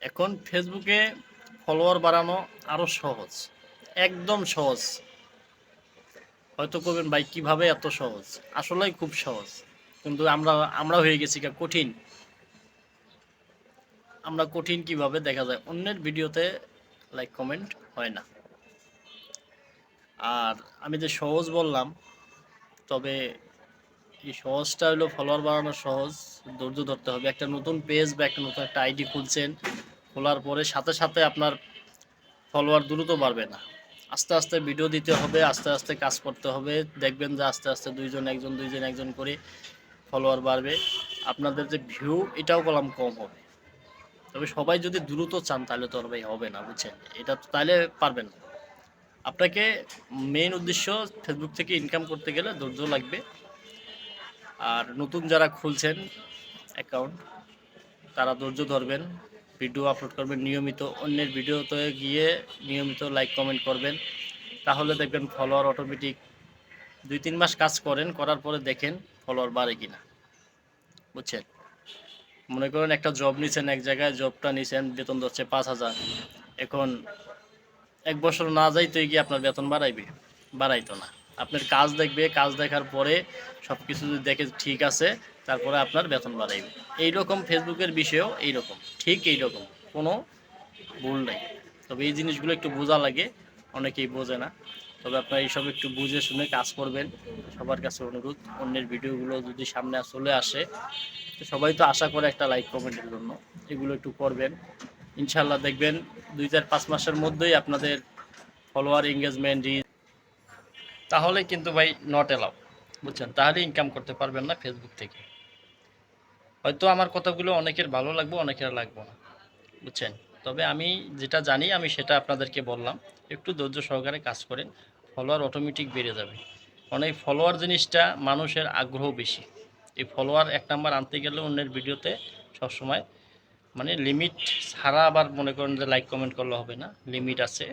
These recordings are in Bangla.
এখন ফেসবুকে ফলোয়ার বাড়ানো আরও সহজ, একদম সহজ। হয়তো করবেন ভাই কিভাবে এত সহজ, আসলেই খুব সহজ, কিন্তু আমরা হয়ে গেছি কঠিন। আমরা কঠিন কিভাবে দেখা যায় অন্যের ভিডিওতে লাইক কমেন্ট হয় না। আর আমি যে সহজ বললাম, তবে এই সহজটা হলো ফলোয়ার বাড়ানো সহজ, ধৈর্য ধরতে হবে। একটা নতুন পেজ বা একটা নতুন একটা আইডি খুলছেন, খোলার পরে সাথে সাথে আপনার ফলোয়ার দ্রুত বাড়বে না। আস্তে আস্তে ভিডিও দিতে হবে, আস্তে আস্তে কাজ করতে হবে। দেখবেন যে আস্তে আস্তে দুইজন একজন করে ফলোয়ার বাড়বে। আপনাদের যে ভিউ এটাও কলম কম হবে। তবে সবাই যদি দ্রুত চান তাহলে তো আর ভাই হবে না, বুঝছেন? এটা তো তাহলে পারবেন না। আপনাকে মেইন উদ্দেশ্য ফেসবুক থেকে ইনকাম করতে গেলে ধৈর্য লাগবে। আর নতুন যারা খুলছেন অ্যাকাউন্ট, তারা ধৈর্য ধরবেন, ভিডিও আপলোড করবেন নিয়মিত, অন্যের ভিডিওতে গিয়ে নিয়মিত লাইক কমেন্ট করবেন। তাহলে দেখবেন ফলোয়ার অটোমেটিক 2-3 মাস কাজ করেন, করার পরে দেখেন ফলোয়ার বাড়ে কিনা, বুঝছেন? মনে করেন একটা জব নিছেন, এক জায়গায় জবটা নিছেন, বেতন ধরছে 5,000। এখন 1 বছর না যাইতে গিয়ে আপনার বেতন বাড়াইবে? বাড়াইতো না। আপনার কাজ দেখবে, কাজ দেখার পরে সব কিছু যদি দেখে ঠিক আছে, তারপরে আপনার বেতন বাড়াইবে। এইরকম ফেসবুকের বিষয়েও এইরকম, ঠিক এইরকম, কোনো ভুল নেই। তবে এই জিনিসগুলো একটু বোঝা লাগে, অনেকেই বোঝে না। তবে আপনারা এইসব একটু বুঝে শুনে কাজ করবেন। সবার কাছে অনুরোধ, অন্যের ভিডিওগুলো যদি সামনে চলে আসে, তো সবাই তো আশা করে একটা লাইক কমেন্টের জন্য, এগুলো একটু করবেন। ইনশাল্লাহ দেখবেন 2-4-5 মাসের মধ্যেই আপনাদের ফলোয়ার এঙ্গেজমেন্ট রিচ, তাহলে কিন্তু ভাই নট এলাও, বুঝছেন? তাহলে ইনকাম করতে পারবেন না ফেসবুক থেকে। হয়তো আমার কথাগুলো অনেকের ভালো লাগবে, অনেকের লাগবে না, বুঝছেন? তবে আমি যেটা জানি আমি সেটা আপনাদেরকে বললাম। একটু ধৈর্য সহকারে কাজ করেন, ফলোয়ার অটোমেটিক বেড়ে যাবে। কারণ এই ফলোয়ার জিনিসটা মানুষের আগ্রহ বেশি। এই ফলোয়ার 1 নাম্বার আনতে গেলে অন্যের ভিডিওতে সবসময় মানে লিমিট ছাড়া আবার মনে করেন যে লাইক কমেন্ট করলে হবে না, লিমিট আছে।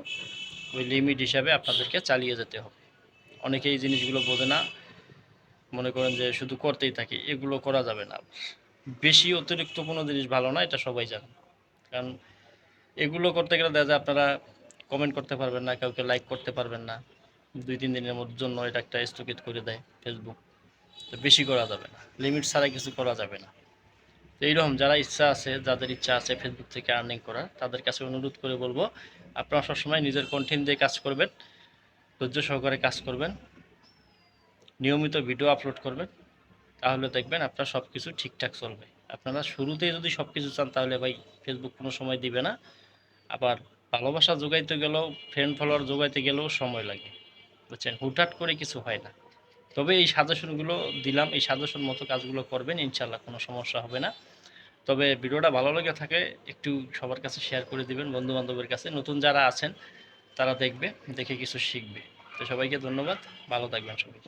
ওই লিমিট হিসাবে আপনাদেরকে চালিয়ে যেতে হবে। অনেকে এই জিনিসগুলো বোঝে না, মনে করেন যে শুধু করতেই থাকে, এগুলো করা যাবে না। বেশি অতিরিক্ত কোনো জিনিস ভালো না, এটা সবাই জানে। কারণ এগুলো করতে গেলে দেখা যায় আপনারা কমেন্ট করতে পারবেন না, কাউকে লাইক করতে পারবেন না। 2-3 দিনের জন্য এটা একটা স্থগিত করে দেয় ফেসবুক। তো বেশি করা যাবে না, লিমিট ছাড়া কিছু করা যাবে না। তো এইরকম যারা ইচ্ছা আছে, যাদের ইচ্ছা আছে ফেসবুক থেকে আর্নিং করার, তাদের কাছে অনুরোধ করে বলবো আপনারা সবসময় নিজের কন্টেন্ট দিয়ে কাজ করবেন, ধৈর্য সহকারে কাজ করবেন, নিয়মিত ভিডিও আপলোড করবেন। তাহলে দেখবেন আপনার সব কিছু ঠিকঠাক চলবে। আপনারা শুরুতেই যদি সব কিছু চান তাহলে ভাই ফেসবুক কোনো সময় দিবে না। আবার ভালোবাসা জোগাইতে গেলেও, ফ্রেন্ড ফলোয়ার জোগাইতে গেলেও সময় লাগে, বুঝছেন? হুটহাট করে কিছু হয় না। তবে এই সাজেশনগুলো দিলাম, এই সাজেশন মতো কাজগুলো করবেন, ইনশাল্লাহ কোনো সমস্যা হবে না। তবে ভিডিওটা ভালো লেগে থাকে একটু সবার কাছে শেয়ার করে দিবেন, বন্ধু বান্ধবের কাছে। নতুন যারা আছেন তারা দেখবে, দেখে কিছু শিখবে। তো সবাইকে ধন্যবাদ, ভালো থাকবেন সবাই।